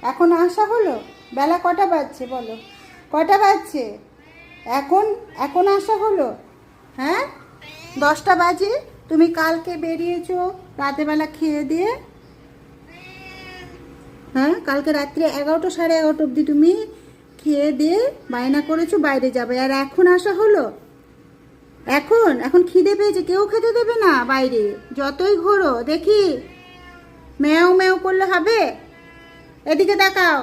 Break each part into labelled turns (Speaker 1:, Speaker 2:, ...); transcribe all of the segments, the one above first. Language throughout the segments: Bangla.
Speaker 1: এখন আসা হলো? বেলা কটা বাজছে বলো? কটা বাজছে এখন? এখন আসা হলো? হ্যাঁ, 10টা বাজে। তুমি কালকে বেরিয়েছো রাতেরবেলা খেয়ে দিয়ে। হ্যাঁ, কালকে রাত্রে 11টা, সাড়ে 11টা অবধি তুমি খেয়ে দিয়ে বায়না করেছো বাইরে যাবে, আর এখন আসা হলো? এখন এখন খিদে পেয়েছে, কেউ খেতে দেবে না বাইরে, যতই ঘোরো দেখি। ম্যাও ম্যাও করলে হবে? এদিকে তাকাও,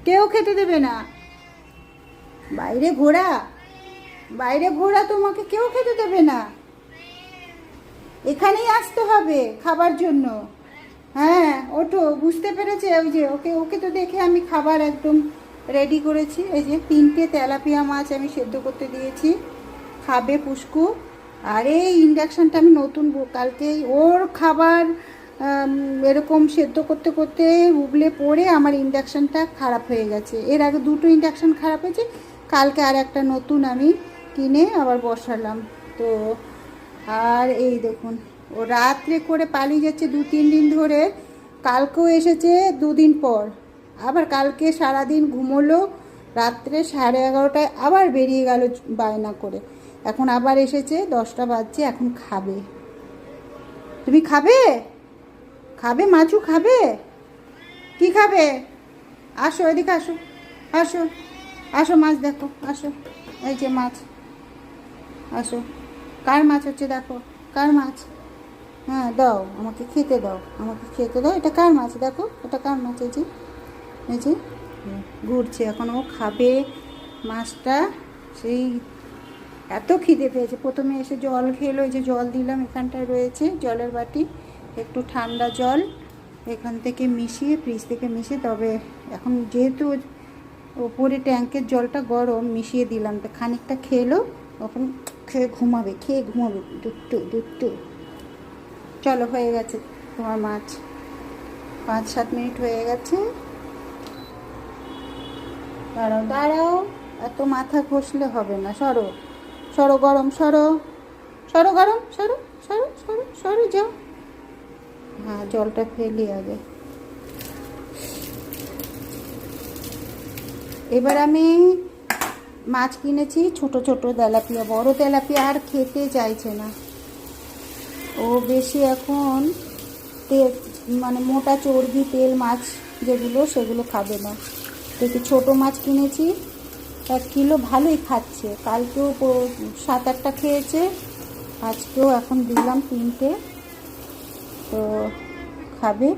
Speaker 1: কেউ খেতে দেবে না। বাইরে ঘোরা, বাইরে ঘোরা, তোমাকে কেউ খেতে দেবে না। এখানেই আসতে হবে খাবার জন্য। হ্যাঁ, ওঠো, বুঝতে পেরেছে? ওই যে ওকে ওকে তো দেখে আমি খাবার একদম রেডি করেছি। এই যে 3টে তেলাপিয়া মাছ আমি সেদ্ধ করতে দিয়েছি, খাবে পুষ্কু। আর এই ইন্ডাকশানটা আমি নতুন কালকেই ওর খাবার এরকম সেদ্ধ করতে করতে উবলে পড়ে আমার ইন্ডাকশানটা খারাপ হয়ে গেছে। এর আগে 2টো ইন্ডাকশান খারাপ হয়েছে, কালকে আর একটা নতুন আমি কিনে আবার বসালাম। তো আর এই দেখুন, ও রাত্রে করে পালিয়ে যাচ্ছে 2-3 দিন ধরে। কালকেও এসেছে 2 দিন পর, আবার কালকে সারাদিন ঘুমোলো, রাত্রে 11:30টায় আবার বেরিয়ে গেল বায়না করে। এখন আবার এসেছে, 10টা বাজছে, এখন খাবে। তুমি খাবে? খাবে মাছু, খাবে? কি খাবে? আসো এদিকে, আসো, আসো, আসো, মাছ দেখো, আসো। এই যে মাছ, আসো। কার মাছ হচ্ছে দেখো, কার মাছ? হ্যাঁ, দাও আমাকে খেতে দাও, আমাকে খেতে দাও। এটা কার মাছ দেখো, এটা কার মাছ? এই যে, এই যে ঘুরছে, এখন ও খাবে মাছটা। সেই এত খিদে পেয়েছে, প্রথমে এসে জল খেলো। এই যে জল দিলাম, এখানটায় রয়েছে জলের বাটি, একটু ঠান্ডা জল এখান থেকে মিশিয়ে, ফ্রিজ থেকে মিশিয়ে, তবে এখন যেহেতু ওপরে ট্যাঙ্কের জলটা গরম, মিশিয়ে দিলাম, তো খানিকটা খেলো। এখন খেয়ে ঘুমাবে, খেয়ে ঘুমাবে, দুট্টু দুট্টু। চলো, হয়ে গেছে তোমার মাছ। 5-7 মিনিট হয়ে গেছে। দাঁড়াও দাঁড়াও, এত মাথা ঘষলে হবে না, সরো সরো, গরম, সরো সরো, গরম, সরো সরো সরো সরো, যাও। হ্যাঁ, জলটা ফেলি আগে। এবার আমি মাছ কিনেছি ছোট ছোট তেলাপিয়া, বড় তেলাপিয়া আর খেতে চাইছে না ও বেশি এখন। তেল মানে মোটা চর্বি তেল মাছ যেগুলো, সেগুলো খাবে না। তো একটু ছোটো মাছ কিনেছি, 1 কিলো, ভালোই খাচ্ছে। কালকেও 7-8টা খেয়েছে, আজকেও এখন দিলাম 3টে, তো খাবে।